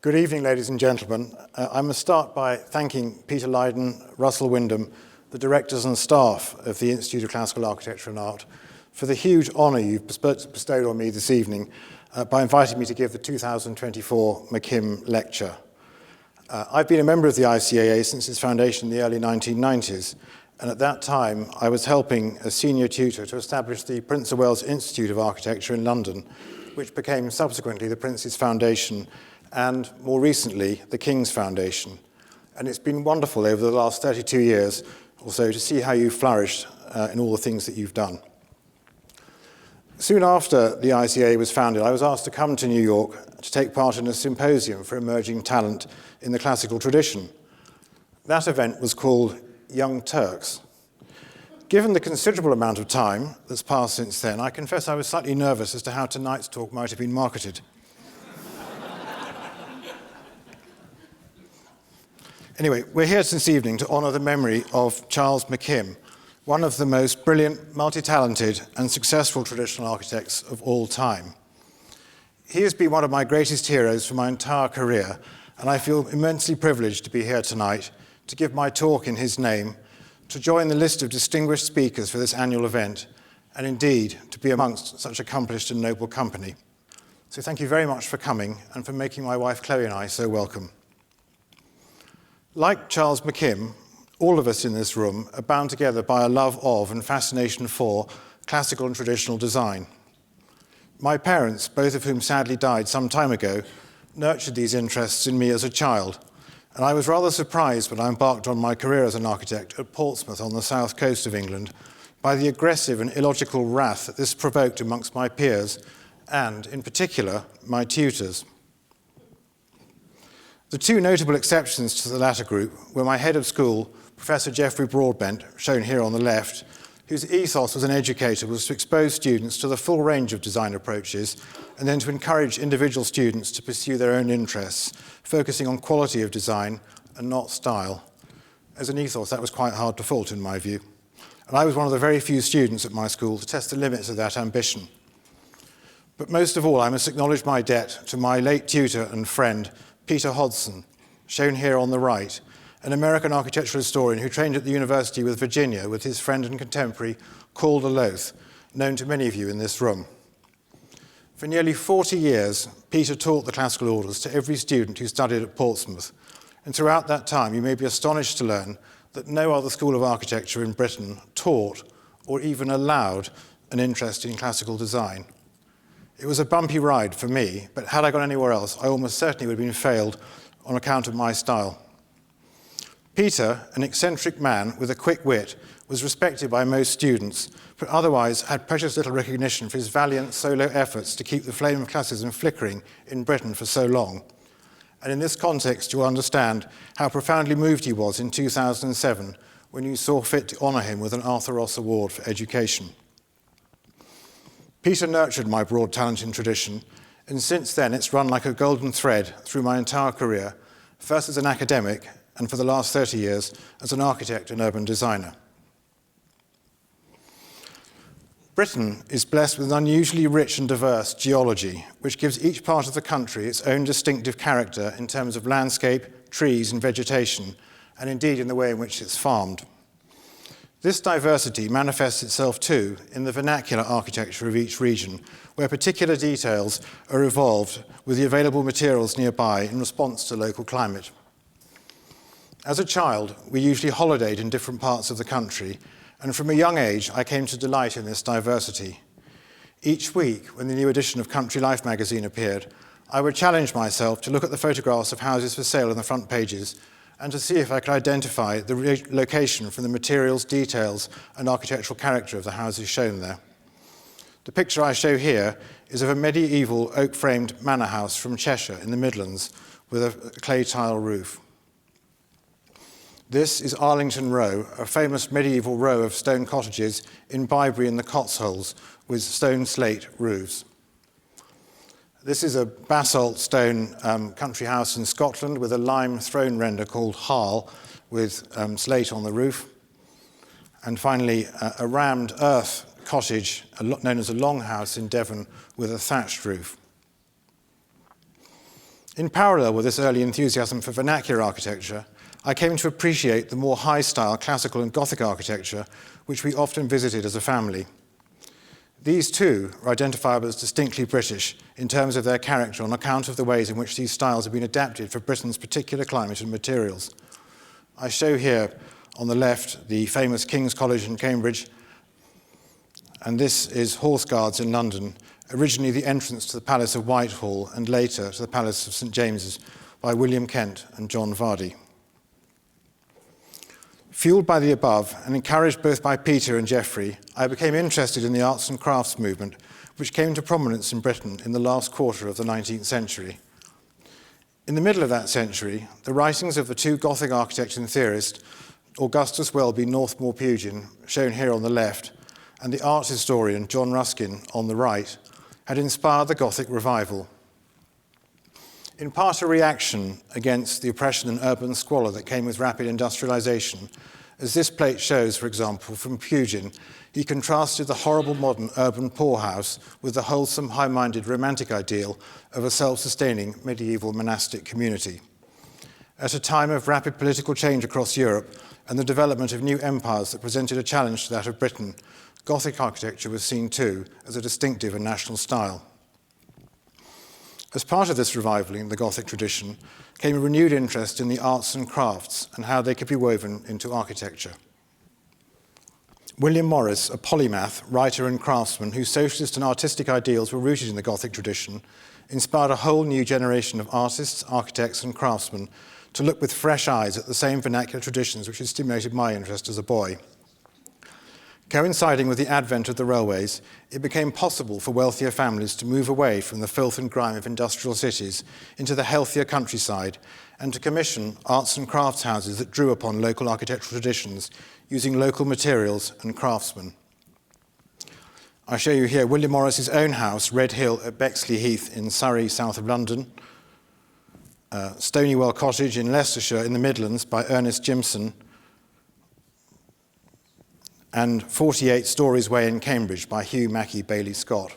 Good evening, ladies and gentlemen. I must start by thanking Peter Lydon, Russell Wyndham, the directors and staff of the Institute of Classical Architecture and Art, for the huge honour you've bestowed on me this evening by inviting me to give the 2024 McKim Lecture. I've been a member of the ICAA since its foundation in the early 1990s, and at that time I was helping as senior tutor to establish the Prince of Wales Institute of Architecture in London, which became subsequently the Prince's Foundation and, more recently, the King's Foundation. And it's been wonderful over the last 32 years or so to see how you've flourished in all the things that you've done. Soon after the ICAA was founded, I was asked to come to New York to take part in a symposium for emerging talent in the classical tradition. That event was called Young Turks. Given the considerable amount of time that's passed since then, I confess I was slightly nervous as to how tonight's talk might have been marketed. Anyway, we're here this evening to honour the memory of Charles McKim, one of the most brilliant, multi-talented and successful traditional architects of all time. He has been one of my greatest heroes for my entire career, and I feel immensely privileged to be here tonight to give my talk in his name, to join the list of distinguished speakers for this annual event, and indeed to be amongst such accomplished and noble company. So thank you very much for coming and for making my wife Chloe and I so welcome. Like Charles McKim, all of us in this room are bound together by a love of and fascination for classical and traditional design. My parents, both of whom sadly died some time ago, nurtured these interests in me as a child, and I was rather surprised when I embarked on my career as an architect at Portsmouth on the south coast of England by the aggressive and illogical wrath that this provoked amongst my peers and, in particular, my tutors. The two notable exceptions to the latter group were my head of school, Professor Geoffrey Broadbent, shown here on the left, whose ethos as an educator was to expose students to the full range of design approaches and then to encourage individual students to pursue their own interests, focusing on quality of design and not style. As an ethos, that was quite hard to fault in my view. And I was one of the very few students at my school to test the limits of that ambition. But most of all, I must acknowledge my debt to my late tutor and friend, Peter Hodson, shown here on the right, an American architectural historian who trained at the University of Virginia with his friend and contemporary Calder Loth, known to many of you in this room. For nearly 40 years, Peter taught the classical orders to every student who studied at Portsmouth, and throughout that time you may be astonished to learn that no other school of architecture in Britain taught or even allowed an interest in classical design. It was a bumpy ride for me, but had I gone anywhere else, I almost certainly would have been failed on account of my style. Peter, an eccentric man with a quick wit, was respected by most students, but otherwise had precious little recognition for his valiant solo efforts to keep the flame of classicism flickering in Britain for so long. And in this context, you'll understand how profoundly moved he was in 2007 when you saw fit to honour him with an Arthur Ross Award for Education. Peter nurtured my broad talent in tradition, and since then it's run like a golden thread through my entire career, first as an academic and for the last 30 years as an architect and urban designer. Britain is blessed with an unusually rich and diverse geology, which gives each part of the country its own distinctive character in terms of landscape, trees and vegetation, and indeed in the way in which it's farmed. This diversity manifests itself too in the vernacular architecture of each region, where particular details are evolved with the available materials nearby in response to local climate. As a child, we usually holidayed in different parts of the country, and from a young age I came to delight in this diversity. Each week, when the new edition of Country Life magazine appeared, I would challenge myself to look at the photographs of houses for sale on the front pages and to see if I could identify the location from the materials, details, and architectural character of the houses shown there. The picture I show here is of a medieval oak-framed manor house from Cheshire in the Midlands with a clay tile roof. This is Arlington Row, a famous medieval row of stone cottages in Bibury in the Cotswolds with stone slate roofs. This is a basalt stone country house in Scotland with a lime throne render called Harl with slate on the roof. And finally, a rammed earth cottage known as a longhouse in Devon with a thatched roof. In parallel with this early enthusiasm for vernacular architecture, I came to appreciate the more high-style classical and Gothic architecture, which we often visited as a family. These too are identifiable as distinctly British in terms of their character on account of the ways in which these styles have been adapted for Britain's particular climate and materials. I show here on the left the famous King's College in Cambridge, and this is Horse Guards in London, originally the entrance to the Palace of Whitehall and later to the Palace of St James's by William Kent and John Vardy. Fueled by the above and encouraged both by Peter and Geoffrey, I became interested in the arts and crafts movement, which came to prominence in Britain in the last quarter of the 19th century. In the middle of that century, the writings of the two Gothic architect and theorist, Augustus Welby Northmore Pugin, shown here on the left, and the art historian John Ruskin on the right, had inspired the Gothic revival. In part a reaction against the oppression and urban squalor that came with rapid industrialization, as this plate shows, for example, from Pugin, he contrasted the horrible modern urban poorhouse with the wholesome, high-minded romantic ideal of a self-sustaining medieval monastic community. At a time of rapid political change across Europe and the development of new empires that presented a challenge to that of Britain, Gothic architecture was seen too as a distinctive and national style. As part of this revival in the Gothic tradition came a renewed interest in the arts and crafts and how they could be woven into architecture. William Morris, a polymath, writer and craftsman whose socialist and artistic ideals were rooted in the Gothic tradition, inspired a whole new generation of artists, architects and craftsmen to look with fresh eyes at the same vernacular traditions which had stimulated my interest as a boy. Coinciding with the advent of the railways, it became possible for wealthier families to move away from the filth and grime of industrial cities into the healthier countryside and to commission arts and crafts houses that drew upon local architectural traditions using local materials and craftsmen. I show you here William Morris's own house, Red Hill at Bexley Heath in Surrey, south of London, Stonywell Cottage in Leicestershire in the Midlands by Ernest Jimson, and 48 Stories Way in Cambridge by Hugh Mackey Bailey Scott.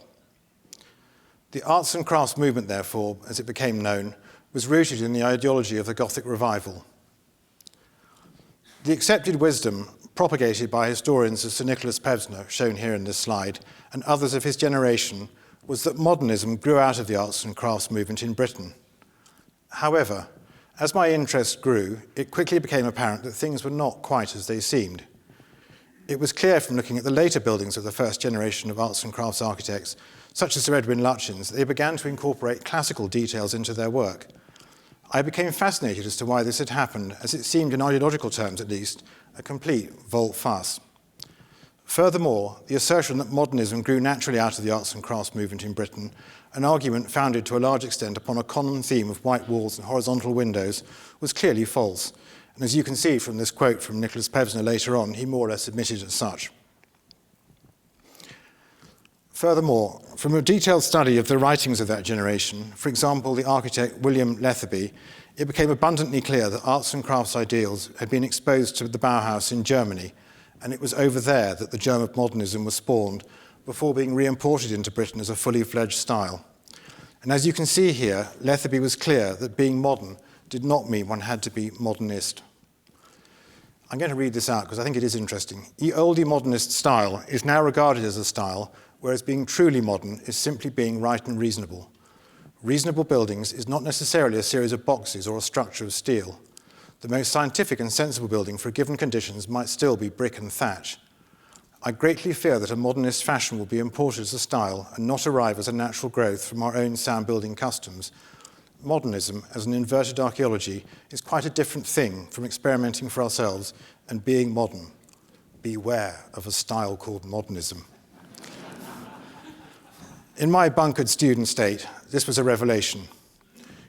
The arts and crafts movement, therefore, as it became known, was rooted in the ideology of the Gothic revival. The accepted wisdom propagated by historians of Sir Nicholas Pevsner, shown here in this slide, and others of his generation, was that modernism grew out of the arts and crafts movement in Britain. However, as my interest grew, it quickly became apparent that things were not quite as they seemed. It was clear from looking at the later buildings of the first generation of arts and crafts architects, such as Sir Edwin Lutyens, that they began to incorporate classical details into their work. I became fascinated as to why this had happened, as it seemed, in ideological terms at least, a complete volte-face. Furthermore, the assertion that modernism grew naturally out of the arts and crafts movement in Britain, an argument founded to a large extent upon a common theme of white walls and horizontal windows, was clearly false. And as you can see from this quote from Nicholas Pevsner later on, he more or less admitted as such. Furthermore, from a detailed study of the writings of that generation, for example, the architect William Letherby, it became abundantly clear that arts and crafts ideals had been exposed to the Bauhaus in Germany, and it was over there that the germ of modernism was spawned before being re-imported into Britain as a fully fledged style. And as you can see here, Letherby was clear that being modern did not mean one had to be modernist. I'm going to read this out because I think it is interesting. Ye olde modernist style is now regarded as a style, whereas being truly modern is simply being right and reasonable. Reasonable buildings is not necessarily a series of boxes or a structure of steel. The most scientific and sensible building for given conditions might still be brick and thatch. I greatly fear that a modernist fashion will be imported as a style and not arrive as a natural growth from our own sound building customs. Modernism, as an inverted archaeology, is quite a different thing from experimenting for ourselves and being modern. Beware of a style called modernism. In my bunkered student state, this was a revelation.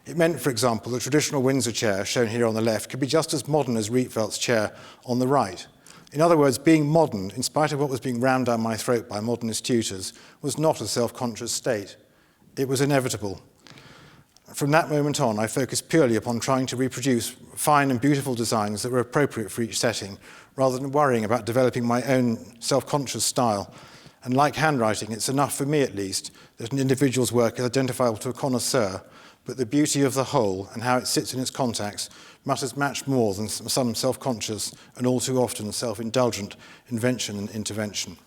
It meant, for example, the traditional Windsor chair, shown here on the left, could be just as modern as Rietveld's chair on the right. In other words, being modern, in spite of what was being rammed down my throat by modernist tutors, was not a self-conscious state. It was inevitable. From that moment on, I focused purely upon trying to reproduce fine and beautiful designs that were appropriate for each setting, rather than worrying about developing my own self-conscious style. And like handwriting, it's enough for me, at least, that an individual's work is identifiable to a connoisseur, but the beauty of the whole and how it sits in its contacts matters much more than some self-conscious and all too often self-indulgent invention and intervention.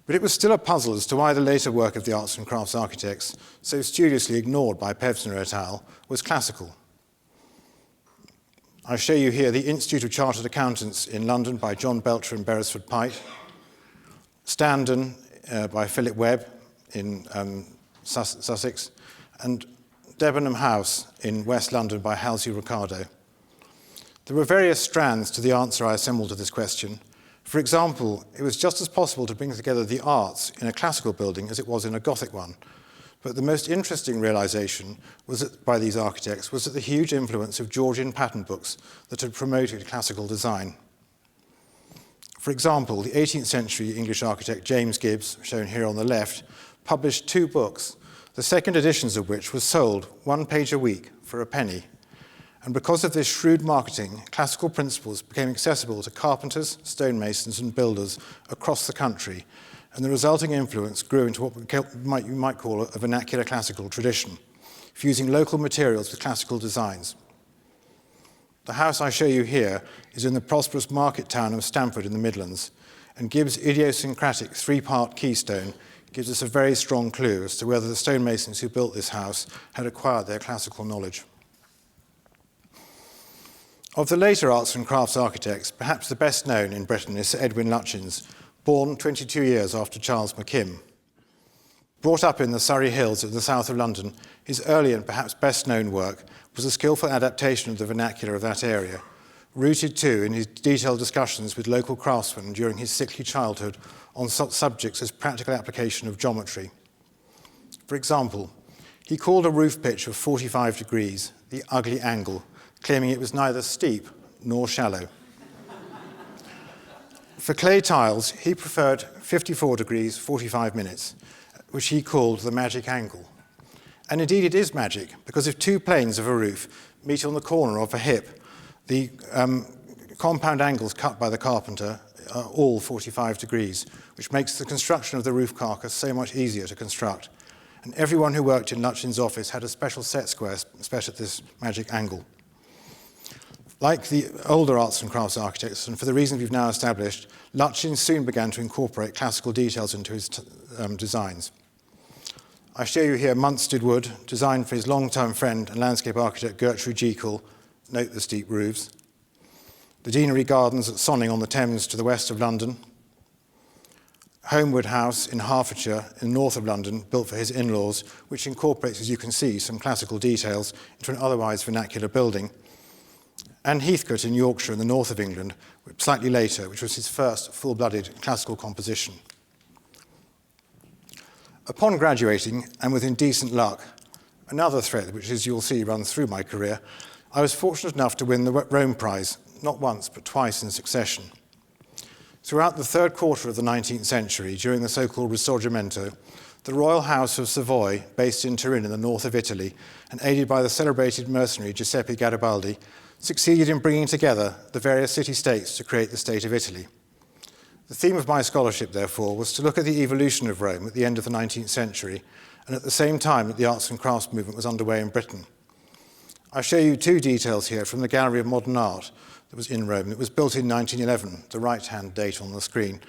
But it was still a puzzle as to why the later work of the arts and crafts architects, so studiously ignored by Pevsner et al., was classical. I show you here the Institute of Chartered Accountants in London by John Belcher and Beresford Pite, Standen by Philip Webb in Sussex, and Debenham House in West London by Halsey Ricardo. There were various strands to the answer I assembled to this question. For example, it was just as possible to bring together the arts in a classical building as it was in a Gothic one. But the most interesting realization by these architects was that the huge influence of Georgian pattern books that had promoted classical design. For example, the 18th century English architect James Gibbs, shown here on the left, published 2 books, the second editions of which was sold 1 page a week for a penny. And because of this shrewd marketing, classical principles became accessible to carpenters, stonemasons, and builders across the country, and the resulting influence grew into what you might call a vernacular classical tradition, fusing local materials with classical designs. The house I show you here is in the prosperous market town of Stamford in the Midlands, and Gibbs' idiosyncratic 3-part keystone gives us a very strong clue as to whether the stonemasons who built this house had acquired their classical knowledge. Of the later arts and crafts architects, perhaps the best known in Britain is Sir Edwin Lutyens, born 22 years after Charles McKim. Brought up in the Surrey Hills of the south of London, his early and perhaps best known work was a skillful adaptation of the vernacular of that area, rooted too in his detailed discussions with local craftsmen during his sickly childhood on such subjects as practical application of geometry. For example, he called a roof pitch of 45 degrees the ugly angle, claiming it was neither steep nor shallow. For clay tiles, he preferred 54 degrees, 45 minutes, which he called the magic angle. And indeed it is magic, because if 2 planes of a roof meet on the corner of a hip, the compound angles cut by the carpenter are all 45 degrees, which makes the construction of the roof carcass so much easier to construct. And everyone who worked in Lutyens' office had a special set square set at this magic angle. Like the older arts and crafts architects, and for the reasons we've now established, Lutyens soon began to incorporate classical details into his designs. I show you here Munstead Wood, designed for his long-term friend and landscape architect Gertrude Jekyll. Note the steep roofs. The Deanery Gardens at Sonning on the Thames to the west of London. Homewood House in Hertfordshire, in the north of London, built for his in-laws, which incorporates, as you can see, some classical details into an otherwise vernacular building. And Heathcote in Yorkshire in the north of England, slightly later, which was his first full-blooded classical composition. Upon graduating, and with indecent luck, another thread, which as you'll see runs through my career, I was fortunate enough to win the Rome Prize, not once but twice in succession. Throughout the 3rd quarter of the 19th century, during the so-called Risorgimento, the Royal House of Savoy, based in Turin in the north of Italy, and aided by the celebrated mercenary Giuseppe Garibaldi, succeeded in bringing together the various city-states to create the State of Italy. The theme of my scholarship, therefore, was to look at the evolution of Rome at the end of the 19th century, and at the same time that the arts and crafts movement was underway in Britain. I show you 2 details here from the Gallery of Modern Art that was in Rome, that was built in 1911, the right-hand date on the screen,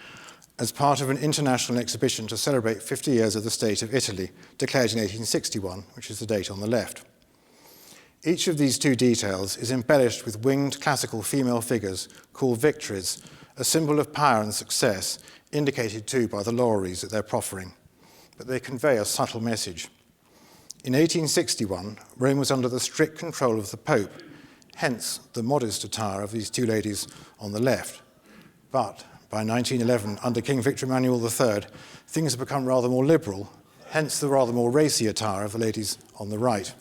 as part of an international exhibition to celebrate 50 years of the State of Italy, declared in 1861, which is the date on the left. Each of these 2 details is embellished with winged classical female figures called victories, a symbol of power and success, indicated too by the laurels that they're proffering. But they convey a subtle message. In 1861, Rome was under the strict control of the Pope, hence the modest attire of these 2 ladies on the left. But by 1911, under King Victor Emmanuel III, things have become rather more liberal, hence the rather more racy attire of the ladies on the right.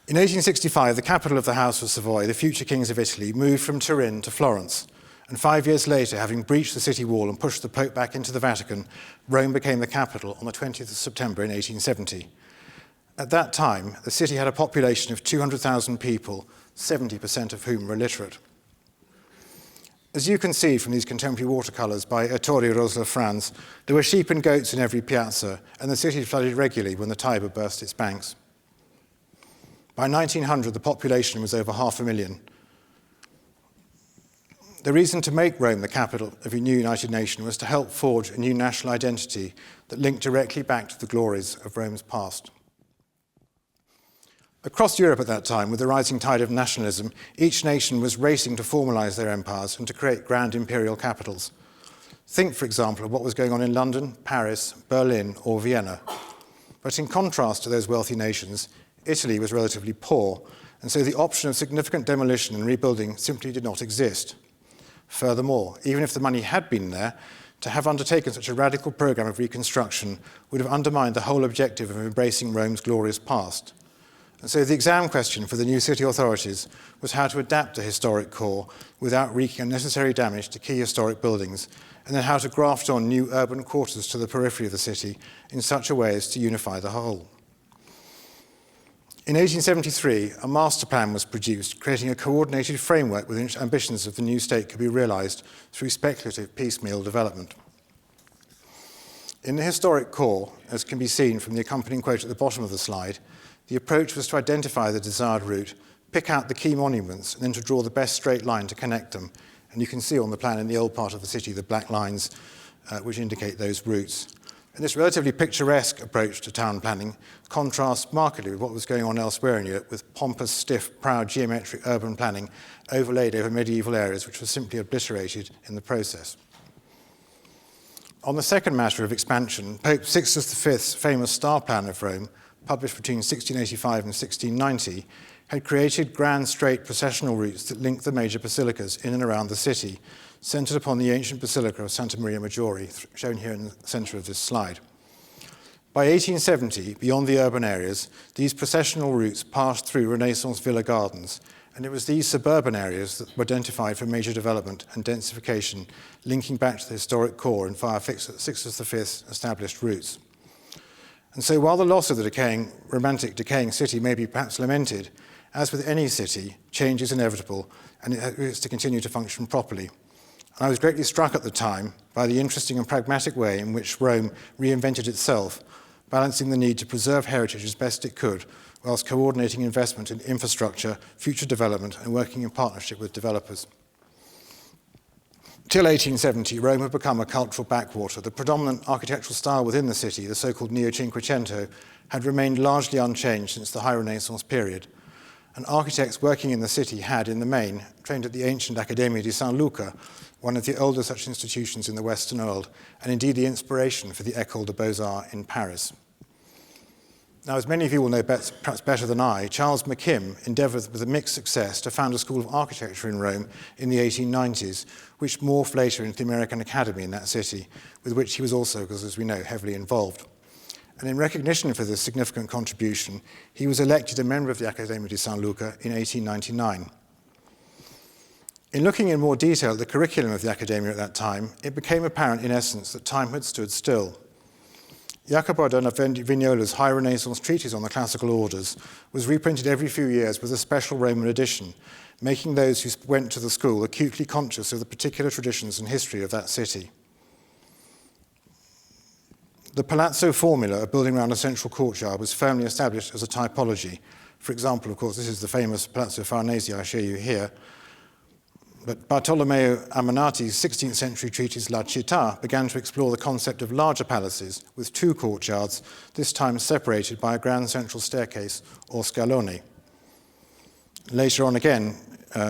In 1865, the capital of the House of Savoy, the future kings of Italy, moved from Turin to Florence, and 5 years later, having breached the city wall and pushed the Pope back into the Vatican, Rome became the capital on the 20th of September in 1870. At that time, the city had a population of 200,000 people, 70% of whom were illiterate. As you can see from these contemporary watercolours by Ettore Rosler Franz, there were sheep and goats in every piazza, and the city flooded regularly when the Tiber burst its banks. By 1900, the population was over 500,000. The reason to make Rome the capital of a new united nation was to help forge a new national identity that linked directly back to the glories of Rome's past. Across Europe at that time, with the rising tide of nationalism, each nation was racing to formalize their empires and to create grand imperial capitals. Think, for example, of what was going on in London, Paris, Berlin, or Vienna. But in contrast to those wealthy nations, Italy was relatively poor, and so the option of significant demolition and rebuilding simply did not exist. Furthermore, even if the money had been there, to have undertaken such a radical program of reconstruction would have undermined the whole objective of embracing Rome's glorious past. And so the exam question for the new city authorities was how to adapt the historic core without wreaking unnecessary damage to key historic buildings, and then how to graft on new urban quarters to the periphery of the city in such a way as to unify the whole. In 1873, a master plan was produced, creating a coordinated framework within which ambitions of the new state could be realized through speculative piecemeal development. In the historic core, as can be seen from the accompanying quote at the bottom of the slide, the approach was to identify the desired route, pick out the key monuments, and then to draw the best straight line to connect them. And you can see on the plan in the old part of the city the black lines which indicate those routes. And this relatively picturesque approach to town planning contrasts markedly with what was going on elsewhere in Europe, with pompous, stiff, proud geometric urban planning overlaid over medieval areas, which was simply obliterated in the process. On the second matter of expansion, Pope Sixtus V's famous Star Plan of Rome, published between 1685 and 1690, had created grand straight processional routes that linked the major basilicas in and around the city, centered upon the ancient Basilica of Santa Maria Maggiore, shown here in the center of this slide. By 1870, beyond the urban areas, these processional routes passed through Renaissance villa gardens, and it was these suburban areas that were identified for major development and densification, linking back to the historic core and via Sixtus V's established routes. And so while the loss of the romantic decaying city may be perhaps lamented, as with any city, change is inevitable, and it is to continue to function properly. And I was greatly struck at the time by the interesting and pragmatic way in which Rome reinvented itself, balancing the need to preserve heritage as best it could, whilst coordinating investment in infrastructure, future development, and working in partnership with developers. Till 1870, Rome had become a cultural backwater. The predominant architectural style within the city, the so-called Neo-Cinquecento, had remained largely unchanged since the High Renaissance period. And architects working in the city had, in the main, trained at the ancient Accademia di San Luca, one of the older such institutions in the Western world, and indeed the inspiration for the École des Beaux-Arts in Paris. Now, as many of you will know perhaps better than I, Charles McKim endeavored with a mixed success to found a school of architecture in Rome in the 1890s, which morphed later into the American Academy in that city, with which he was also, because as we know, heavily involved. And in recognition for this significant contribution, he was elected a member of the Accademia di San Luca in 1899. In looking in more detail at the curriculum of the Accademia at that time, it became apparent in essence that time had stood still. Jacopo da Vignola's High Renaissance treatise on the classical orders was reprinted every few years with a special Roman edition, making those who went to the school acutely conscious of the particular traditions and history of that city. The palazzo formula of building around a central courtyard was firmly established as a typology. For example, of course, this is the famous Palazzo Farnese I show you here. But Bartolomeo Ammanati's 16th century treatise La Città began to explore the concept of larger palaces with two courtyards, this time separated by a grand central staircase or scalone. Later on again,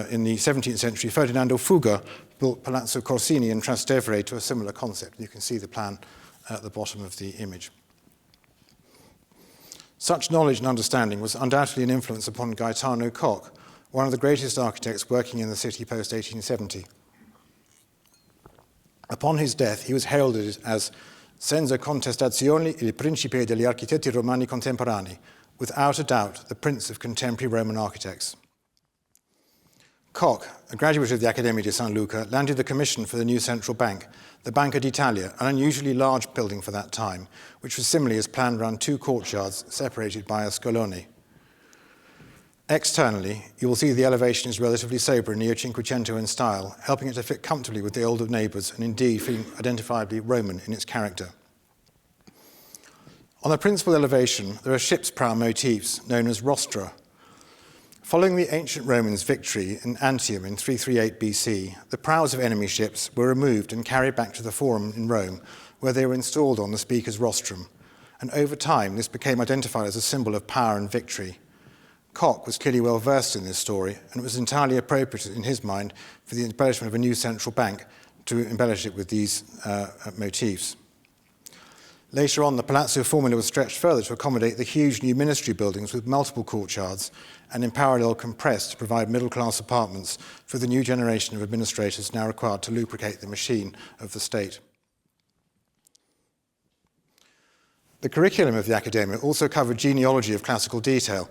in the 17th century, Ferdinando Fuga built Palazzo Corsini in Trastevere to a similar concept. You can see the plan at the bottom of the image. Such knowledge and understanding was undoubtedly an influence upon Gaetano Koch, one of the greatest architects working in the city post-1870. Upon his death, he was heralded as senza contestazione il principe degli architetti romani contemporanei, without a doubt the prince of contemporary Roman architects. Koch, a graduate of the Accademia di San Luca, landed the commission for the new central bank, the Banca d'Italia, an unusually large building for that time, which was similarly as planned around two courtyards separated by a scalone. Externally, you will see the elevation is relatively sober and neo-Cinquecento in style, helping it to fit comfortably with the older neighbours and indeed feeling identifiably Roman in its character. On the principal elevation, there are ship's prow motifs known as rostra. Following the ancient Romans' victory in Antium in 338 BC, the prows of enemy ships were removed and carried back to the Forum in Rome, where they were installed on the speaker's rostrum. And over time, this became identified as a symbol of power and victory. Koch was clearly well versed in this story, and it was entirely appropriate in his mind for the embellishment of a new central bank to embellish it with these motifs. Later on, the Palazzo Formula was stretched further to accommodate the huge new ministry buildings with multiple courtyards and in parallel compressed to provide middle-class apartments for the new generation of administrators now required to lubricate the machine of the state. The curriculum of the Accademia also covered genealogy of classical detail.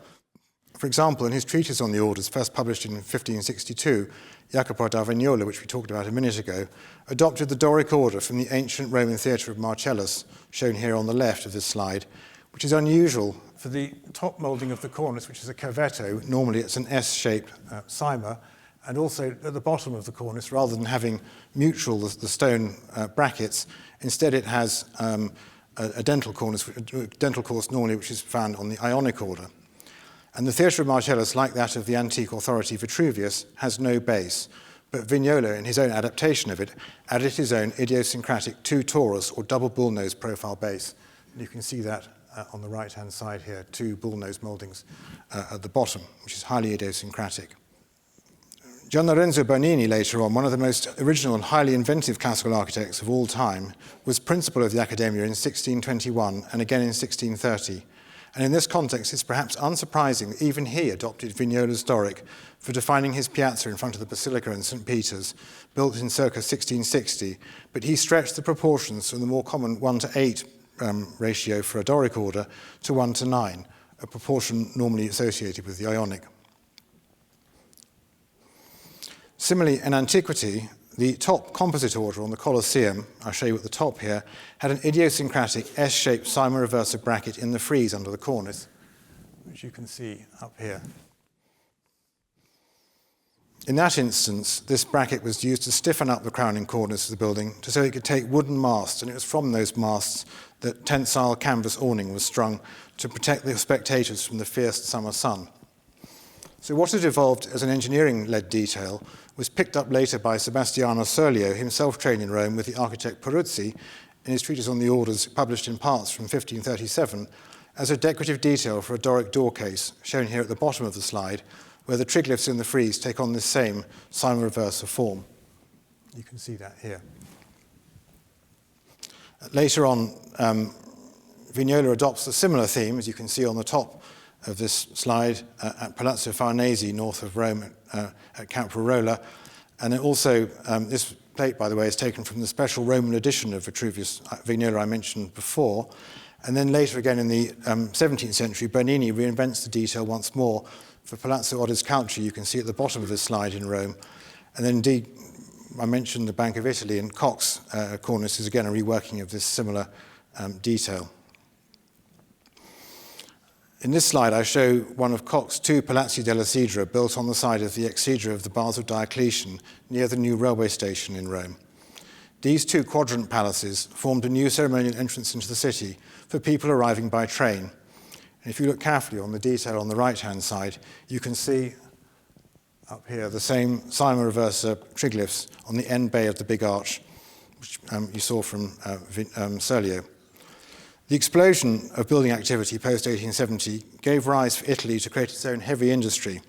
For example, in his treatise on the orders, first published in 1562, Jacopo da Vignola, which we talked about a minute ago, adopted the Doric order from the ancient Roman theatre of Marcellus, shown here on the left of this slide, which is unusual for the top moulding of the cornice, which is a cavetto. Normally it's an S-shaped cyma, and also at the bottom of the cornice, rather than having mutual, the stone brackets, instead it has a dental course normally, which is found on the Ionic order. And the theatre of Marcellus, like that of the antique authority Vitruvius, has no base, but Vignola, in his own adaptation of it, added his own idiosyncratic two-torus or double bullnose profile base. And you can see that on the right-hand side here, two bullnose mouldings at the bottom, which is highly idiosyncratic. Gian Lorenzo Bernini, later on, one of the most original and highly inventive classical architects of all time, was principal of the Accademia in 1621 and again in 1630. And in this context, it's perhaps unsurprising that even he adopted Vignola's Doric for defining his piazza in front of the Basilica in St. Peter's, built in circa 1660, but he stretched the proportions from the more common 1:8 ratio for a Doric order to 1:9, a proportion normally associated with the Ionic. Similarly, in antiquity, the top composite order on the Colosseum, I'll show you at the top here, had an idiosyncratic S-shaped cyma reversa bracket in the frieze under the cornice, which you can see up here. In that instance, this bracket was used to stiffen up the crowning cornice of the building so it could take wooden masts, and it was from those masts that tensile canvas awning was strung to protect the spectators from the fierce summer sun. So what had evolved as an engineering-led detail was picked up later by Sebastiano Serlio, himself trained in Rome with the architect Peruzzi, in his treatise on the orders, published in parts from 1537, as a decorative detail for a Doric door case, shown here at the bottom of the slide, where the triglyphs in the frieze take on this same cyma reversa form. You can see that here. Later on, Vignola adopts a similar theme, as you can see on the top of this slide, at Palazzo Farnese, north of Rome, at Caprarola. And it also, this plate, by the way, is taken from the special Roman edition of Vitruvius Vignola I mentioned before. And then later again in the 17th century, Bernini reinvents the detail once more for Palazzo Odescalchi, you can see at the bottom of this slide in Rome. And then indeed, I mentioned the Bank of Italy, and Koch's cornice is again a reworking of this similar detail. In this slide, I show one of Koch's two Palazzi della Sidra built on the side of the exedra of the Baths of Diocletian near the new railway station in Rome. These two quadrant palaces formed a new ceremonial entrance into the city for people arriving by train. And if you look carefully on the detail on the right-hand side, you can see up here the same cyma reversa triglyphs on the end bay of the big arch, which you saw from Serlio. The explosion of building activity post-1870 gave rise for Italy to create its own heavy industry,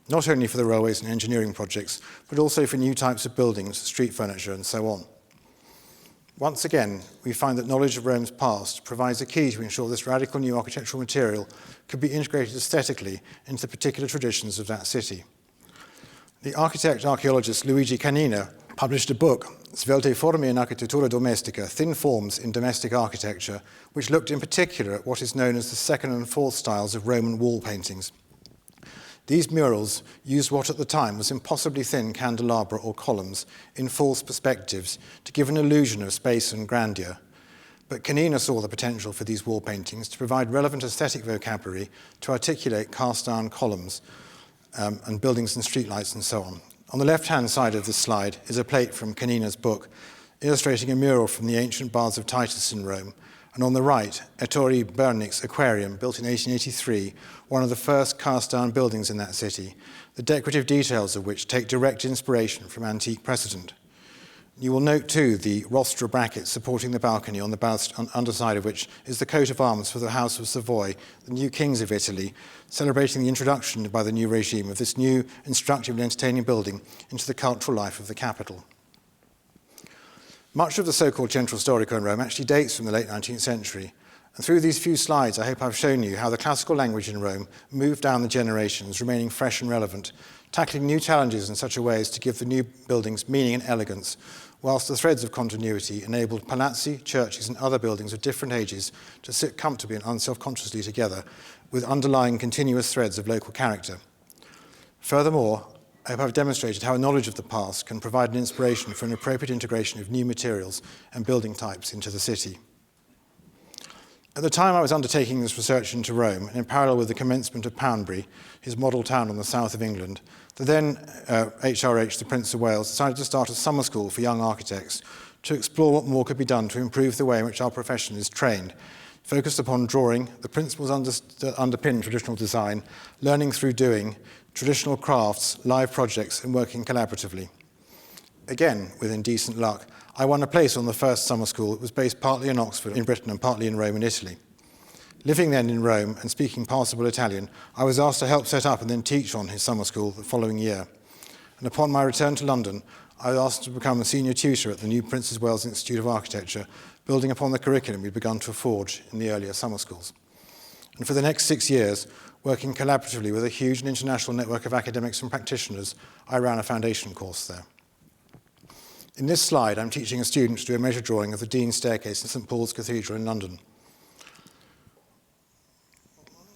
not only for the railways and engineering projects, but also for new types of buildings, street furniture, and so on. Once again, we find that knowledge of Rome's past provides a key to ensure this radical new architectural material could be integrated aesthetically into the particular traditions of that city. The architect-archaeologist Luigi Canina published a book, Svelte Forme in Architettura Domestica, Thin Forms in Domestic Architecture, which looked in particular at what is known as the second and fourth styles of Roman wall paintings. These murals used what at the time was impossibly thin candelabra or columns in false perspectives to give an illusion of space and grandeur. But Canina saw the potential for these wall paintings to provide relevant aesthetic vocabulary to articulate cast-iron columns, and buildings and streetlights and so on. On the left-hand side of this slide is a plate from Canina's book, illustrating a mural from the ancient baths of Titus in Rome. And on the right, Ettore Bernick's aquarium, built in 1883, one of the first cast-down buildings in that city, the decorative details of which take direct inspiration from antique precedent. You will note, too, the rostra brackets supporting the balcony on the underside of which is the coat of arms for the House of Savoy, the new kings of Italy, celebrating the introduction by the new regime of this new, instructive and entertaining building into the cultural life of the capital. Much of the so-called Centro Storico in Rome actually dates from the late 19th century. And through these few slides, I hope I've shown you how the classical language in Rome moved down the generations, remaining fresh and relevant, tackling new challenges in such a way as to give the new buildings meaning and elegance, whilst the threads of continuity enabled palazzi, churches, and other buildings of different ages to sit comfortably and unself-consciously together with underlying continuous threads of local character. Furthermore, I hope I've demonstrated how a knowledge of the past can provide an inspiration for an appropriate integration of new materials and building types into the city. At the time I was undertaking this research into Rome, and in parallel with the commencement of Poundbury, his model town on the south of England, the then HRH, the Prince of Wales, decided to start a summer school for young architects to explore what more could be done to improve the way in which our profession is trained, focused upon drawing, the principles underpin traditional design, learning through doing, traditional crafts, live projects, and working collaboratively. Again, within decent luck, I won a place on the first summer school that was based partly in Oxford in Britain and partly in Rome in Italy. Living then in Rome and speaking passable Italian, I was asked to help set up and then teach on his summer school the following year. And upon my return to London, I was asked to become a senior tutor at the new Prince of Wales Institute of Architecture, building upon the curriculum we'd begun to forge in the earlier summer schools. And for the next 6 years, working collaboratively with a huge and international network of academics and practitioners, I ran a foundation course there. In this slide, I'm teaching a student to do a measure drawing of the Dean's Staircase in St. Paul's Cathedral in London.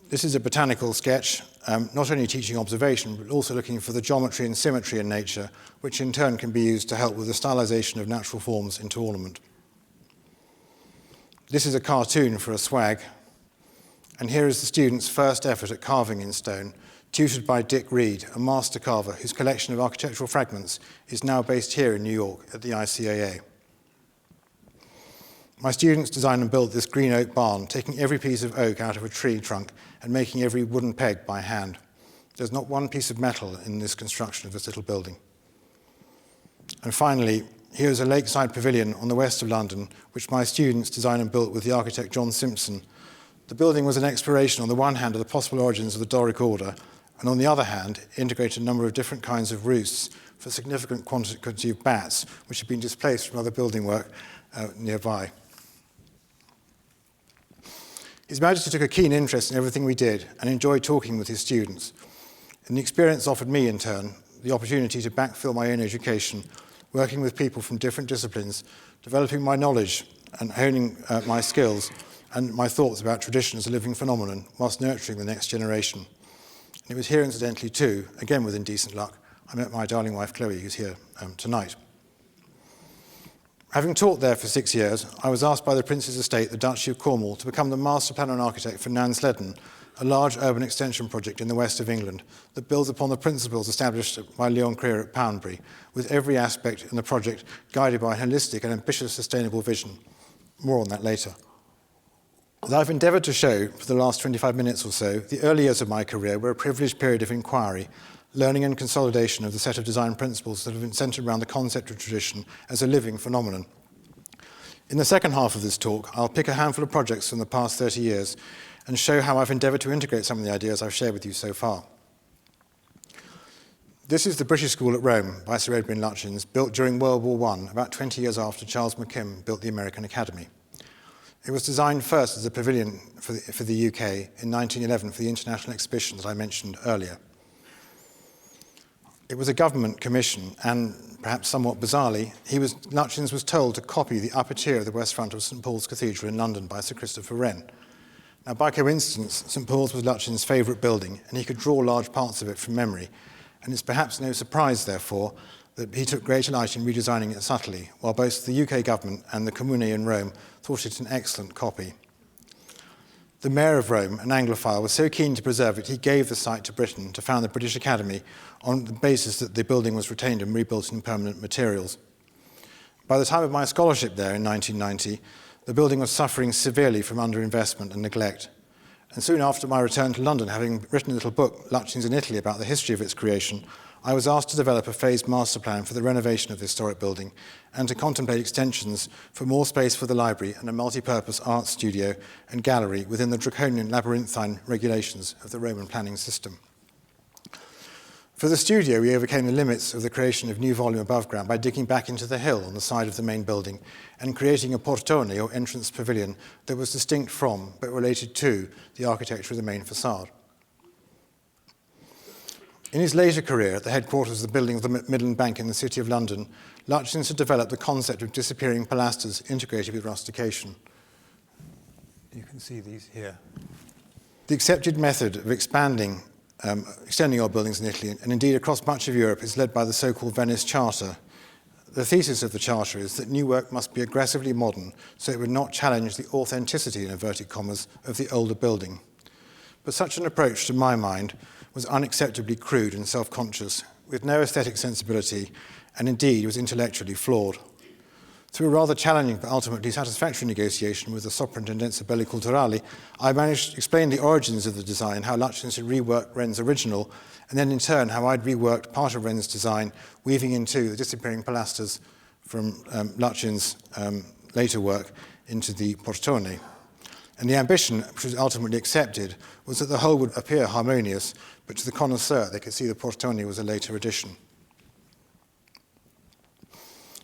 This is a botanical sketch, not only teaching observation, but also looking for the geometry and symmetry in nature, which in turn can be used to help with the stylization of natural forms into ornament. This is a cartoon for a swag, and here is the student's first effort at carving in stone, tutored by Dick Reed, a master carver whose collection of architectural fragments is now based here in New York at the ICAA. My students designed and built this green oak barn, taking every piece of oak out of a tree trunk and making every wooden peg by hand. There's not one piece of metal in this construction of this little building. And finally, here's a lakeside pavilion on the west of London, which my students designed and built with the architect John Simpson. The building was an exploration, on the one hand, of the possible origins of the Doric order, and on the other hand, integrated a number of different kinds of roosts for significant quantity of bats, which had been displaced from other building work nearby. His Majesty took a keen interest in everything we did and enjoyed talking with his students. And the experience offered me, in turn, the opportunity to backfill my own education, working with people from different disciplines, developing my knowledge and honing my skills and my thoughts about tradition as a living phenomenon, whilst nurturing the next generation. And it was here, incidentally, too, again with indecent luck, I met my darling wife, Chloe, who's here tonight. Having taught there for 6 years, I was asked by the Prince's estate, the Duchy of Cornwall, to become the master planner and architect for Nansleddon, a large urban extension project in the west of England that builds upon the principles established by Leon Creer at Poundbury, with every aspect in the project guided by a holistic and ambitious sustainable vision. More on that later. As I've endeavoured to show for the last 25 minutes or so, the early years of my career were a privileged period of inquiry, learning and consolidation of the set of design principles that have been centred around the concept of tradition as a living phenomenon. In the second half of this talk, I'll pick a handful of projects from the past 30 years and show how I've endeavoured to integrate some of the ideas I've shared with you so far. This is the British School at Rome by Sir Edwin Lutyens, built during World War I, about 20 years after Charles McKim built the American Academy. It was designed first as a pavilion for the UK in 1911 for the international exhibition that I mentioned earlier. It was a government commission, and perhaps somewhat bizarrely, Lutyens was told to copy the upper tier of the west front of St. Paul's Cathedral in London by Sir Christopher Wren. Now, by coincidence, St. Paul's was Lutyens' favourite building, and he could draw large parts of it from memory, and it's perhaps no surprise, therefore, that he took great delight in redesigning it subtly, while both the UK government and the Comune in Rome thought it an excellent copy. The Mayor of Rome, an Anglophile, was so keen to preserve it, he gave the site to Britain to found the British Academy on the basis that the building was retained and rebuilt in permanent materials. By the time of my scholarship there in 1990, the building was suffering severely from underinvestment and neglect. And soon after my return to London, having written a little book, Lutyens in Italy, about the history of its creation, I was asked to develop a phased master plan for the renovation of the historic building and to contemplate extensions for more space for the library and a multi-purpose art studio and gallery within the draconian labyrinthine regulations of the Roman planning system. For the studio, we overcame the limits of the creation of new volume above ground by digging back into the hill on the side of the main building and creating a portone, or entrance pavilion, that was distinct from, but related to, the architecture of the main facade. In his later career at the headquarters of the building of the Midland Bank in the City of London, Lutyens had developed the concept of disappearing pilasters integrated with rustication. You can see these here. The accepted method of extending our buildings in Italy, and indeed across much of Europe, is led by the so-called Venice Charter. The thesis of the Charter is that new work must be aggressively modern, so it would not challenge the authenticity, in inverted commas, of the older building. But such an approach, to my mind, was unacceptably crude and self-conscious, with no aesthetic sensibility, and indeed was intellectually flawed. Through a rather challenging but ultimately satisfactory negotiation with the Soprintendenza Belli Culturali, I managed to explain the origins of the design, how Lutyens had reworked Wren's original, and then in turn how I'd reworked part of Wren's design, weaving into the disappearing pilasters from Lutyens' later work into the portone. And the ambition, which was ultimately accepted, was that the whole would appear harmonious, but to the connoisseur they could see the portone was a later addition.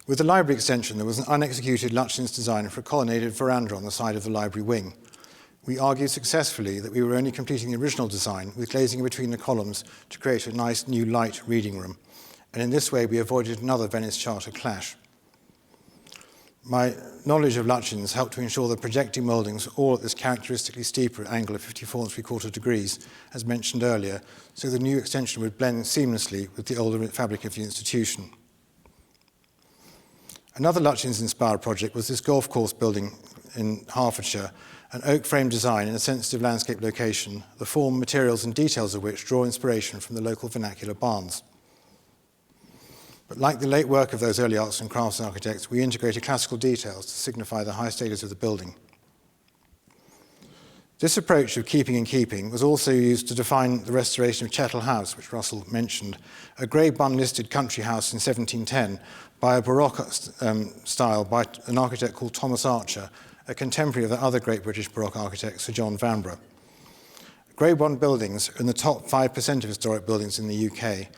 With the library extension, there was an unexecuted Lutyens design for a colonnaded veranda on the side of the library wing. We argued successfully that we were only completing the original design with glazing in between the columns to create a nice new light reading room, and in this way we avoided another Venice Charter clash. My knowledge of Lutyens helped to ensure the projecting mouldings all at this characteristically steeper angle of 54 3/4 degrees, as mentioned earlier, so the new extension would blend seamlessly with the older fabric of the institution. Another Lutyens-inspired project was this golf course building in Hertfordshire, an oak frame design in a sensitive landscape location, the form, materials and details of which draw inspiration from the local vernacular barns. But like the late work of those early arts and crafts architects, we integrated classical details to signify the high status of the building. This approach of keeping and keeping was also used to define the restoration of Chettle House, which Russell mentioned, a grey bun-listed country house in 1710 by a Baroque style by an architect called Thomas Archer, a contemporary of the other great British Baroque architect, Sir John Vanbrugh. Grade 1 buildings are in the top 5% of historic buildings in the UK,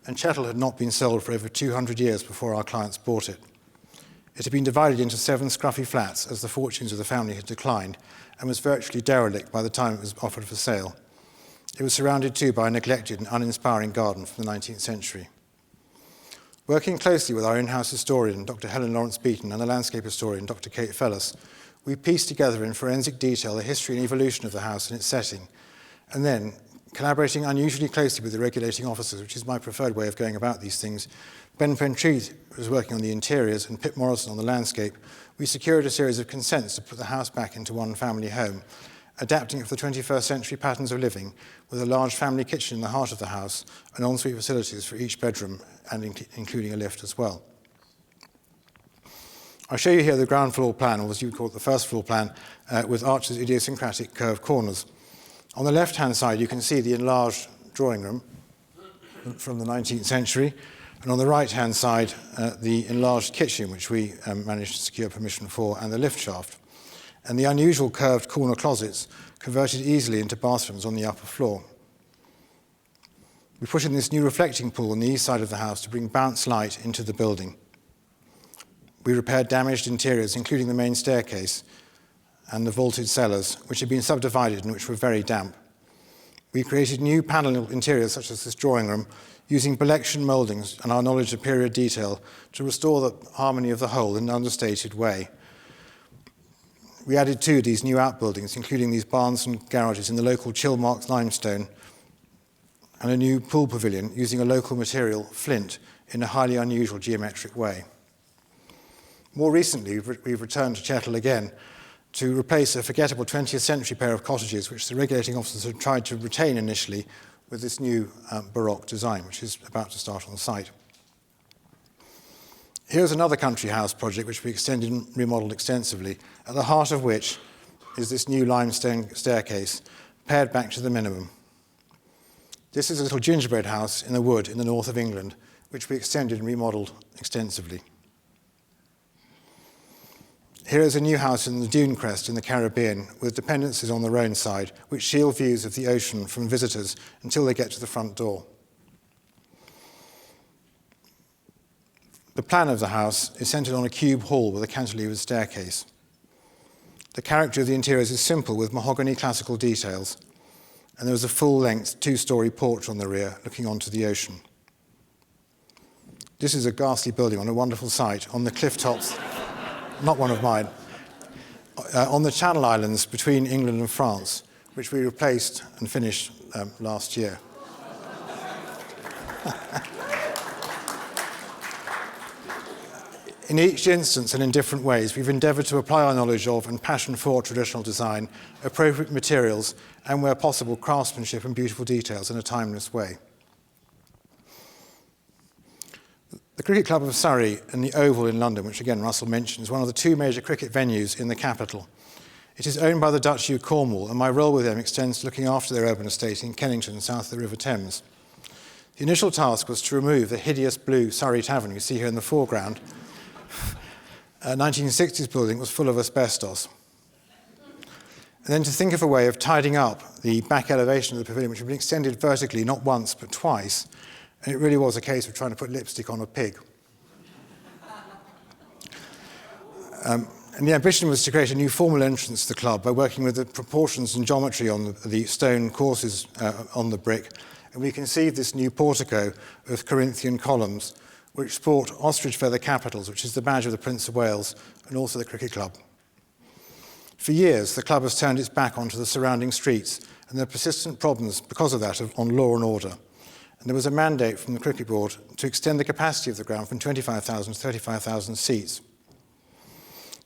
and Chettle had not been sold for over 200 years before our clients bought it. It had been divided into 7 scruffy flats as the fortunes of the family had declined, and was virtually derelict by the time it was offered for sale. It was surrounded too by a neglected and uninspiring garden from the 19th century. Working closely with our in-house historian, Dr. Helen Lawrence Beaton, and the landscape historian, Dr. Kate Fellis, we pieced together in forensic detail the history and evolution of the house and its setting, and then, collaborating unusually closely with the regulating officers, which is my preferred way of going about these things, Ben Pentreath was working on the interiors and Pip Morrison on the landscape, we secured a series of consents to put the house back into one family home, adapting it for the 21st century patterns of living, with a large family kitchen in the heart of the house and ensuite facilities for each bedroom, and including a lift as well. I'll show you here the ground floor plan, or as you would call it, the first floor plan, with Archer's idiosyncratic curved corners. On the left-hand side, you can see the enlarged drawing room from the 19th century, and on the right-hand side, the enlarged kitchen, which we managed to secure permission for, and the lift shaft. And the unusual curved corner closets converted easily into bathrooms on the upper floor. We put in this new reflecting pool on the east side of the house to bring bounce light into the building. We repaired damaged interiors, including the main staircase and the vaulted cellars, which had been subdivided and which were very damp. We created new panel interiors, such as this drawing room, using Belection mouldings and our knowledge of period detail to restore the harmony of the whole in an understated way. We added two of these new outbuildings, including these barns and garages in the local Chilmark limestone, and a new pool pavilion using a local material, flint, in a highly unusual geometric way. More recently, we've returned to Chettle again, to replace a forgettable 20th century pair of cottages which the regulating officers had tried to retain initially with this new Baroque design, which is about to start on site. Here's another country house project which we extended and remodelled extensively, at the heart of which is this new limestone staircase, pared back to the minimum. This is a little gingerbread house in the wood in the north of England, which we extended and remodelled extensively. Here is a new house in the Dune Crest in the Caribbean, with dependencies on the Rhone side, which shield views of the ocean from visitors until they get to the front door. The plan of the house is centred on a cube hall with a cantilevered staircase. The character of the interiors is simple, with mahogany classical details, and there is a full-length two-storey porch on the rear looking onto the ocean. This is a ghastly building on a wonderful site on the cliff tops, not one of mine, on the Channel Islands between England and France, which we replaced and finished last year. In each instance and in different ways, we've endeavoured to apply our knowledge of and passion for traditional design, appropriate materials, and where possible, craftsmanship and beautiful details in a timeless way. The Cricket Club of Surrey and the Oval in London, which again Russell mentioned, is one of the two major cricket venues in the capital. It is owned by the Duchy of Cornwall, and my role with them extends to looking after their urban estate in Kennington, south of the River Thames. The initial task was to remove the hideous blue Surrey Tavern you see here in the foreground. A 1960s building was full of asbestos. And then to think of a way of tidying up the back elevation of the pavilion, which had been extended vertically not once but twice. And it really was a case of trying to put lipstick on a pig. And the ambition was to create a new formal entrance to the club by working with the proportions and geometry on the stone courses on the brick. And we conceived this new portico with Corinthian columns, which sport ostrich feather capitals, which is the badge of the Prince of Wales and also the cricket club. For years, the club has turned its back onto the surrounding streets, and there are persistent problems because of that on law and order. And there was a mandate from the Cricket Board to extend the capacity of the ground from 25,000 to 35,000 seats.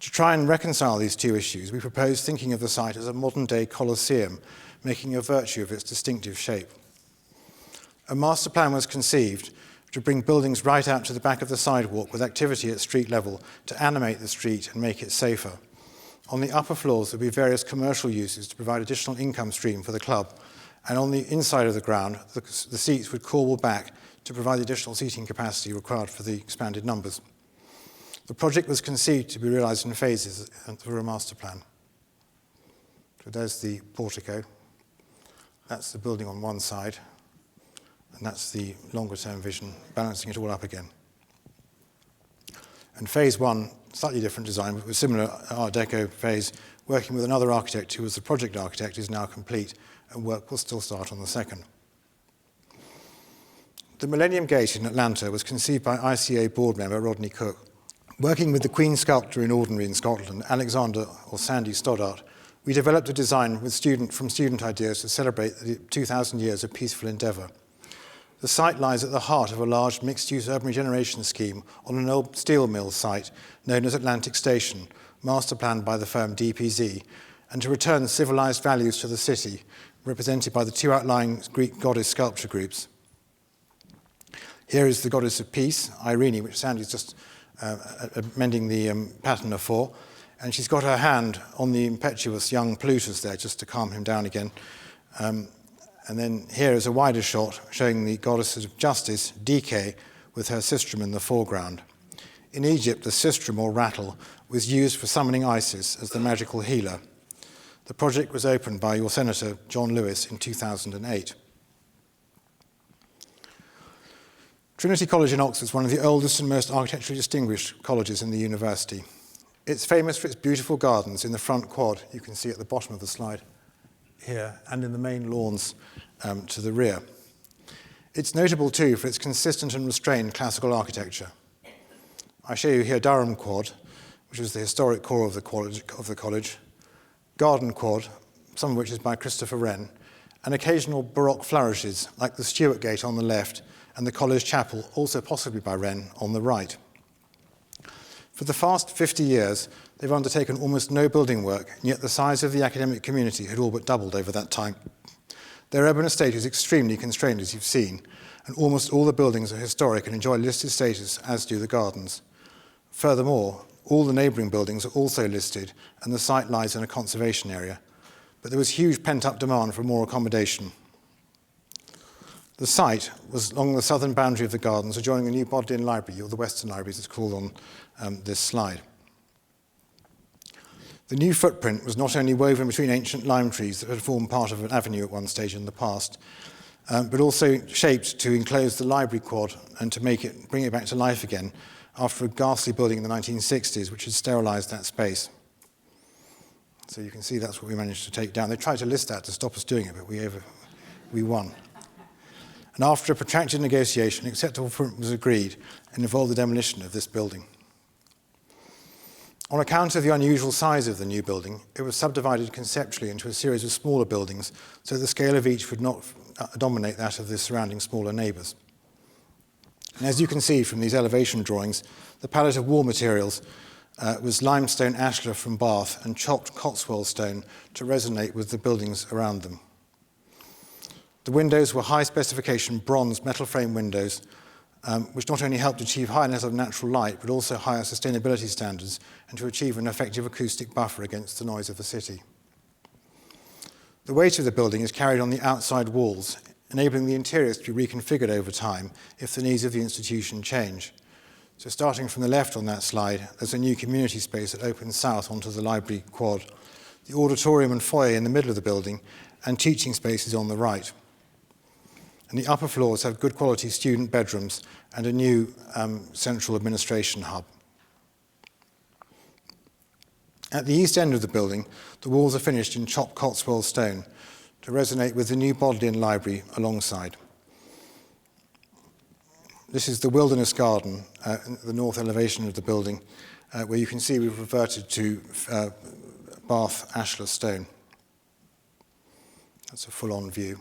To try and reconcile these two issues, we proposed thinking of the site as a modern-day Colosseum, making a virtue of its distinctive shape. A master plan was conceived to bring buildings right out to the back of the sidewalk with activity at street level to animate the street and make it safer. On the upper floors, there will be various commercial uses to provide additional income stream for the club. And on the inside of the ground, the seats would corbel back to provide the additional seating capacity required for the expanded numbers. The project was conceived to be realised in phases through a master plan. So there's the portico. That's the building on one side. And that's the longer-term vision, balancing it all up again. And phase one, slightly different design, but with similar Art Deco phase, working with another architect who was the project architect, is now complete, and work will still start on the second. The Millennium Gate in Atlanta was conceived by ICA board member Rodney Cook. Working with the Queen sculptor in Ordinary in Scotland, Alexander or Sandy Stoddart, we developed a design from student ideas to celebrate the 2,000 years of peaceful endeavour. The site lies at the heart of a large mixed-use urban regeneration scheme on an old steel mill site known as Atlantic Station, master planned by the firm DPZ, and to return civilized values to the city, represented by the two outlying Greek goddess sculpture groups. Here is the goddess of peace, Irene, which Sandy's just mending the patina for, and she's got her hand on the impetuous young Plutus there, just to calm him down again. And then here is a wider shot showing the goddess of justice, Dike, with her sistrum in the foreground. In Egypt, the sistrum, or rattle, was used for summoning Isis as the magical healer. The project was opened by your Senator, John Lewis, in 2008. Trinity College in Oxford is one of the oldest and most architecturally distinguished colleges in the university. It's famous for its beautiful gardens in the front quad, you can see at the bottom of the slide here, and in the main lawns to the rear. It's notable too for its consistent and restrained classical architecture. I show you here Durham Quad, which is the historic core of the college, Garden Quad, some of which is by Christopher Wren, and occasional Baroque flourishes like the Stuart Gate on the left and the College Chapel, also possibly by Wren, on the right. For the past 50 years, they've undertaken almost no building work, and yet the size of the academic community had all but doubled over that time. Their urban estate is extremely constrained, as you've seen, and almost all the buildings are historic and enjoy listed status, as do the gardens. Furthermore, all the neighbouring buildings are also listed, and the site lies in a conservation area. But there was huge pent-up demand for more accommodation. The site was along the southern boundary of the gardens, adjoining the new Bodleian Library, or the Western Library as it's called on this slide. The new footprint was not only woven between ancient lime trees that had formed part of an avenue at one stage in the past, but also shaped to enclose the library quad and to bring it back to life again after a ghastly building in the 1960s which had sterilised that space. So you can see that's what we managed to take down. They tried to list that to stop us doing it, but we won. And after a protracted negotiation, acceptable footprint was agreed and involved the demolition of this building. On account of the unusual size of the new building, it was subdivided conceptually into a series of smaller buildings, so the scale of each would not dominate that of the surrounding smaller neighbours. And as you can see from these elevation drawings, the palette of wall materials was limestone ashlar from Bath and chopped Cotswold stone to resonate with the buildings around them. The windows were high-specification bronze metal frame windows, which not only helped achieve high levels of natural light, but also higher sustainability standards and to achieve an effective acoustic buffer against the noise of the city. The weight of the building is carried on the outside walls, enabling the interiors to be reconfigured over time if the needs of the institution change. So starting from the left on that slide, there's a new community space that opens south onto the library quad, the auditorium and foyer in the middle of the building, and teaching spaces on the right. And the upper floors have good quality student bedrooms and a new central administration hub. At the east end of the building, the walls are finished in chopped Cotswold stone to resonate with the new Bodleian Library alongside. This is the Wilderness Garden, the north elevation of the building, where you can see we've reverted to Bath ashlar stone. That's a full-on view.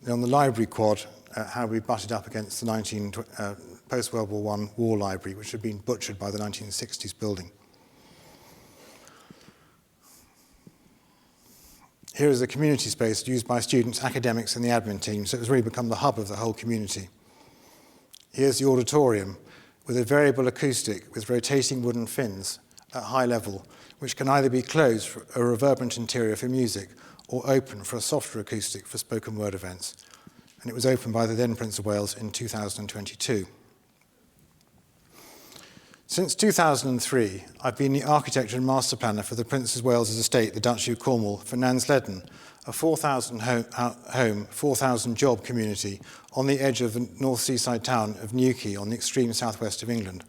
On the library quad, how we butted up against the post-World War I war library, which had been butchered by the 1960s building. Here is a community space used by students, academics, and the admin team, so it's really become the hub of the whole community. Here's the auditorium with a variable acoustic with rotating wooden fins at high level, which can either be closed for a reverberant interior for music or open for a softer acoustic for spoken word events. And it was opened by the then Prince of Wales in 2022. Since 2003, I've been the architect and master planner for the Prince of Wales' estate, the Duchy of Cornwall, for Nansledden, a 4,000 home, 4,000 job community on the edge of the north seaside town of Newquay on the extreme southwest of England.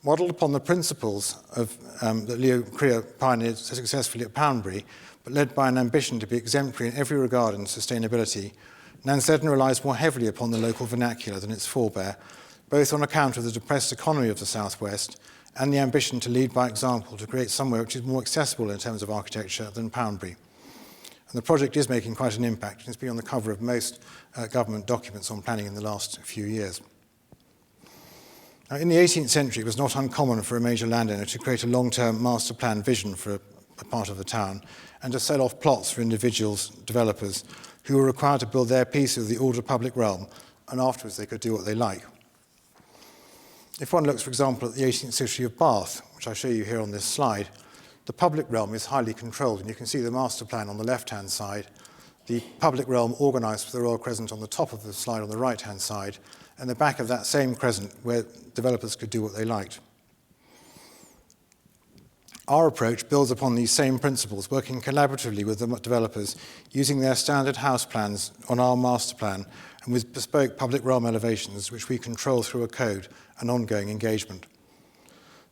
Modelled upon the principles of, that Leo Creer pioneered so successfully at Poundbury, but led by an ambition to be exemplary in every regard in sustainability, Nansledden relies more heavily upon the local vernacular than its forebear, both on account of the depressed economy of the southwest and the ambition to lead by example to create somewhere which is more accessible in terms of architecture than Poundbury. And the project is making quite an impact, and it's been on the cover of most government documents on planning in the last few years. Now, in the 18th century, it was not uncommon for a major landowner to create a long-term master plan vision for a part of the town and to sell off plots for individuals, developers, who were required to build their piece of the ordered public realm, and afterwards they could do what they like. If one looks, for example, at the 18th century of Bath, which I show you here on this slide, the public realm is highly controlled, and you can see the master plan on the left-hand side, the public realm organised with the Royal Crescent on the top of the slide on the right-hand side, and the back of that same crescent where developers could do what they liked. Our approach builds upon these same principles, working collaboratively with the developers, using their standard house plans on our master plan and with bespoke public realm elevations, which we control through a code and ongoing engagement.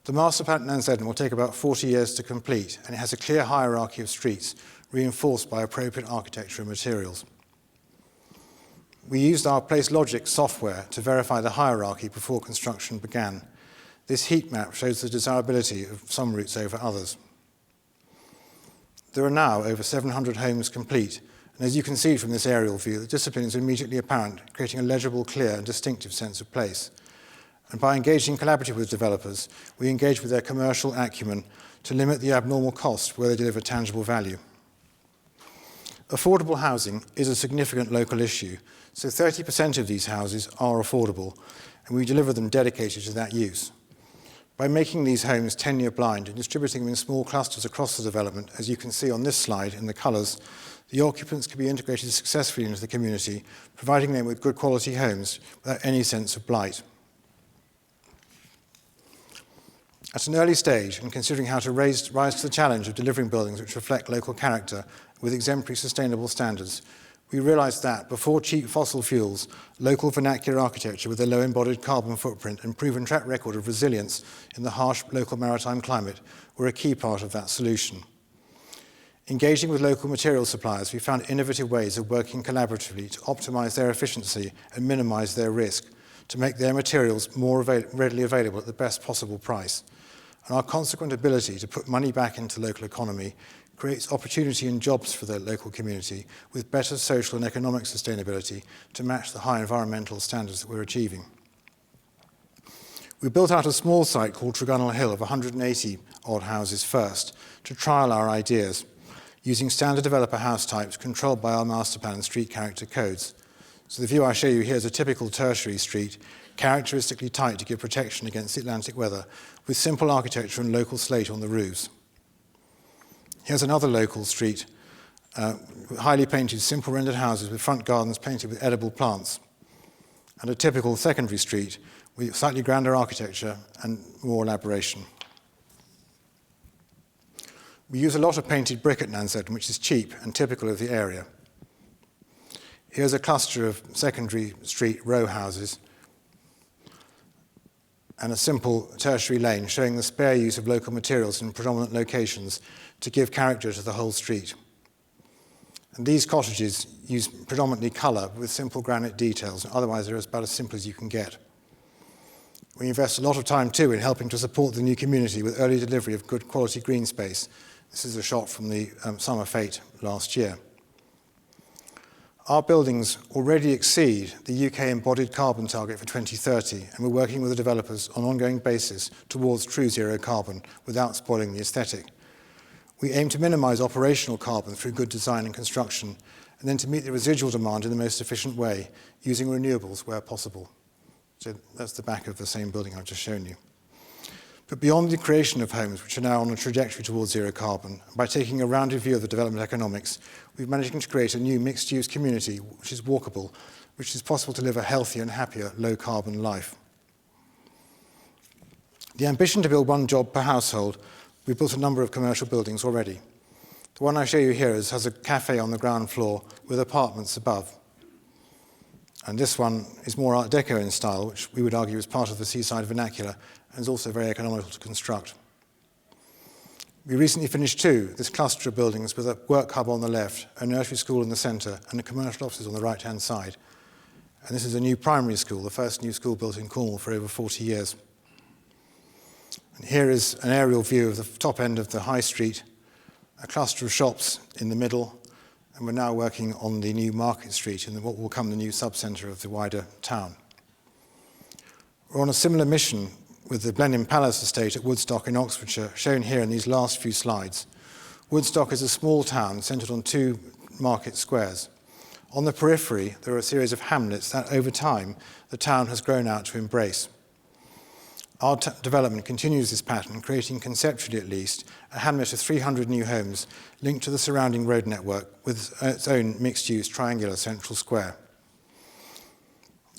The master plan at Nansledden will take about 40 years to complete, and it has a clear hierarchy of streets, reinforced by appropriate architecture and materials. We used our Place Logic software to verify the hierarchy before construction began. This heat map shows the desirability of some routes over others. There are now over 700 homes complete, and as you can see from this aerial view, the discipline is immediately apparent, creating a legible, clear, and distinctive sense of place. And by engaging collaboratively with developers, we engage with their commercial acumen to limit the abnormal cost where they deliver tangible value. Affordable housing is a significant local issue, so 30% of these houses are affordable, and we deliver them dedicated to that use. By making these homes tenure blind and distributing them in small clusters across the development, as you can see on this slide in the colours, the occupants can be integrated successfully into the community, providing them with good quality homes without any sense of blight. At an early stage, and considering how to rise to the challenge of delivering buildings which reflect local character with exemplary sustainable standards, we realised that, before cheap fossil fuels, local vernacular architecture with a low embodied carbon footprint and proven track record of resilience in the harsh local maritime climate were a key part of that solution. Engaging with local material suppliers, we found innovative ways of working collaboratively to optimise their efficiency and minimise their risk, to make their materials more readily available at the best possible price. And our consequent ability to put money back into the local economy creates opportunity and jobs for the local community with better social and economic sustainability to match the high environmental standards that we're achieving. We built out a small site called Tregunwell Hill of 180 odd houses first to trial our ideas, using standard developer house types controlled by our master plan and street character codes. So the view I show you here is a typical tertiary street, characteristically tight to give protection against the Atlantic weather, with simple architecture and local slate on the roofs. Here's another local street, highly painted, simple rendered houses with front gardens painted with edible plants, and a typical secondary street with slightly grander architecture and more elaboration. We use a lot of painted brick at Nansden, which is cheap and typical of the area. Here's a cluster of secondary street row houses and a simple tertiary lane showing the spare use of local materials in predominant locations to give character to the whole street. And these cottages use predominantly colour with simple granite details, and otherwise they're about as simple as you can get. We invest a lot of time too in helping to support the new community with early delivery of good quality green space. This is a shot from the summer fete last year. Our buildings already exceed the UK embodied carbon target for 2030, and we're working with the developers on an ongoing basis towards true zero carbon without spoiling the aesthetic. We aim to minimise operational carbon through good design and construction, and then to meet the residual demand in the most efficient way, using renewables where possible. So that's the back of the same building I've just shown you. But beyond the creation of homes, which are now on a trajectory towards zero carbon, by taking a rounded view of the development economics, we've managed to create a new mixed-use community which is walkable, which is possible to live a healthier and happier low-carbon life. The ambition to build one job per household, we've built a number of commercial buildings already. The one I show you here has a cafe on the ground floor with apartments above. And this one is more Art Deco in style, which we would argue is part of the seaside vernacular, and is also very economical to construct. We recently finished two, this cluster of buildings with a work hub on the left, a nursery school in the centre, and the commercial offices on the right-hand side. And this is a new primary school, the first new school built in Cornwall for over 40 years. And here is an aerial view of the top end of the high street, a cluster of shops in the middle, and we're now working on the new Market Street in what will become the new sub-centre of the wider town. We're on a similar mission with the Blenheim Palace estate at Woodstock in Oxfordshire, shown here in these last few slides. Woodstock is a small town centred on two market squares. On the periphery, there are a series of hamlets that, over time, the town has grown out to embrace. Our development continues this pattern, creating, conceptually at least, a hamlet of 300 new homes linked to the surrounding road network with its own mixed-use triangular central square.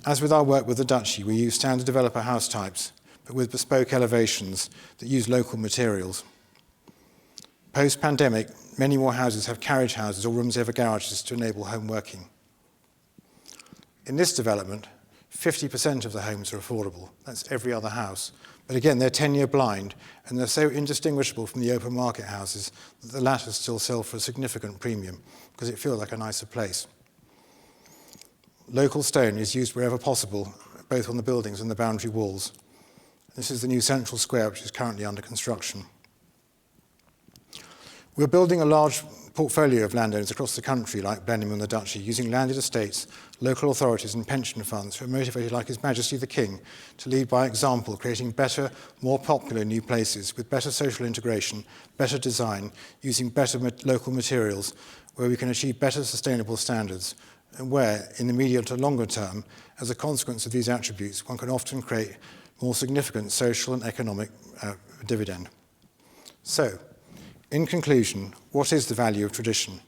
As with our work with the Duchy, we use standard developer house types, but with bespoke elevations that use local materials. Post-pandemic, many more houses have carriage houses or rooms over garages to enable home working. In this development, 50% of the homes are affordable. That's every other house. But again, they're tenure blind, and they're so indistinguishable from the open market houses that the latter still sell for a significant premium because it feels like a nicer place. Local stone is used wherever possible, both on the buildings and the boundary walls. This is the new central square, which is currently under construction. We're building a large portfolio of landowners across the country, like Blenheim and the Duchy, using landed estates, local authorities and pension funds who are motivated like His Majesty the King to lead by example, creating better, more popular new places with better social integration, better design, using better local materials, where we can achieve better sustainable standards, and where, in the medium to longer term, as a consequence of these attributes, one can often create more significant social and economic dividend. So, in conclusion, what is the value of tradition?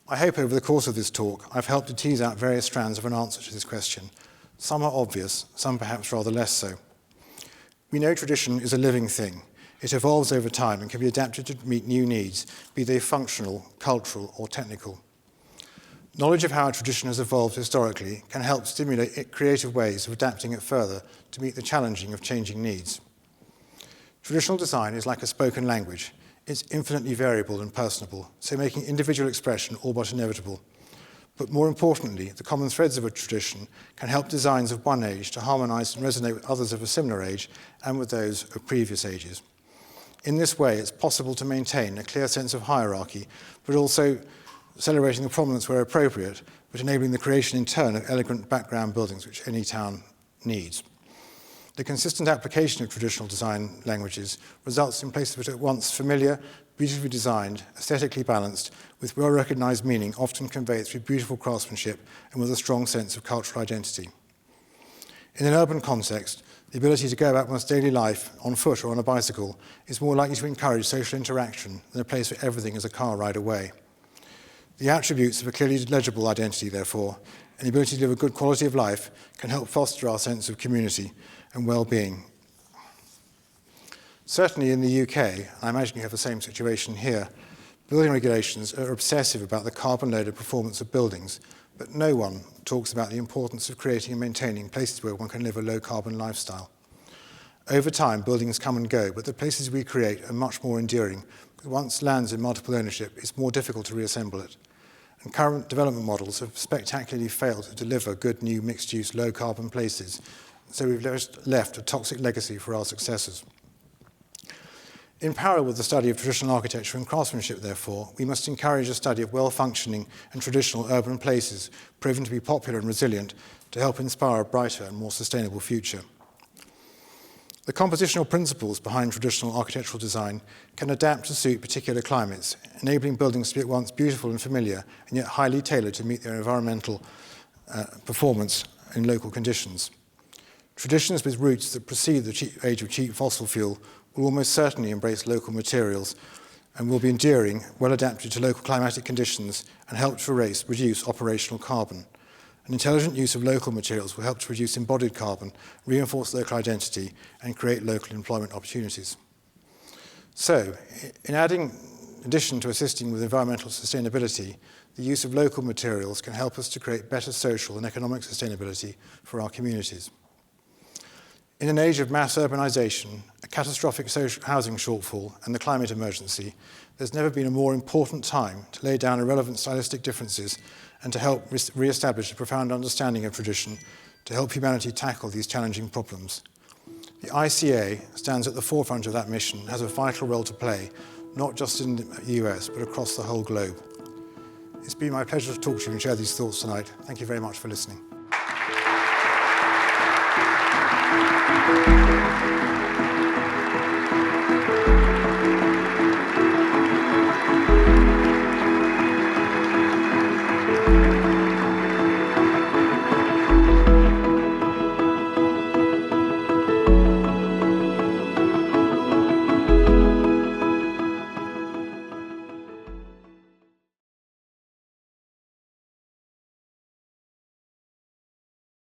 I hope over the course of this talk I've helped to tease out various strands of an answer to this question. Some are obvious, some perhaps rather less so. We know tradition is a living thing. It evolves over time and can be adapted to meet new needs, be they functional, cultural, or technical. Knowledge of how a tradition has evolved historically can help stimulate creative ways of adapting it further to meet the challenging of changing needs. Traditional design is like a spoken language. It's infinitely variable and personable, so making individual expression all but inevitable. But more importantly, the common threads of a tradition can help designs of one age to harmonize and resonate with others of a similar age and with those of previous ages. In this way, it's possible to maintain a clear sense of hierarchy, but also celebrating the prominence where appropriate, but enabling the creation in turn of elegant background buildings which any town needs. The consistent application of traditional design languages results in places which are at once familiar, beautifully designed, aesthetically balanced, with well-recognized meaning often conveyed through beautiful craftsmanship and with a strong sense of cultural identity. In an urban context, the ability to go about one's daily life on foot or on a bicycle is more likely to encourage social interaction than a place where everything is a car ride away. The attributes of a clearly legible identity, therefore, and the ability to live a good quality of life can help foster our sense of community and well-being. Certainly in the UK, I imagine you have the same situation here, building regulations are obsessive about the carbon load of performance of buildings, but no one talks about the importance of creating and maintaining places where one can live a low-carbon lifestyle. Over time, buildings come and go, but the places we create are much more enduring. Once land's in multiple ownership, it's more difficult to reassemble it. And current development models have spectacularly failed to deliver good new mixed-use, low-carbon places, so we've left a toxic legacy for our successors. In parallel with the study of traditional architecture and craftsmanship, therefore, we must encourage a study of well-functioning and traditional urban places, proven to be popular and resilient, to help inspire a brighter and more sustainable future. The compositional principles behind traditional architectural design can adapt to suit particular climates, enabling buildings to be at once beautiful and familiar, and yet highly tailored to meet their environmental performance in local conditions. Traditions with roots that precede the age of cheap fossil fuel will almost certainly embrace local materials and will be enduring, well adapted to local climatic conditions and help to reduce operational carbon. An intelligent use of local materials will help to reduce embodied carbon, reinforce local identity, and create local employment opportunities. So, in addition to assisting with environmental sustainability, the use of local materials can help us to create better social and economic sustainability for our communities. In an age of mass urbanization, a catastrophic social housing shortfall, and the climate emergency, there's never been a more important time to lay down irrelevant stylistic differences and to help re-establish a profound understanding of tradition to help humanity tackle these challenging problems. The ICA stands at the forefront of that mission and has a vital role to play, not just in the US, but across the whole globe. It's been my pleasure to talk to you and share these thoughts tonight. Thank you very much for listening.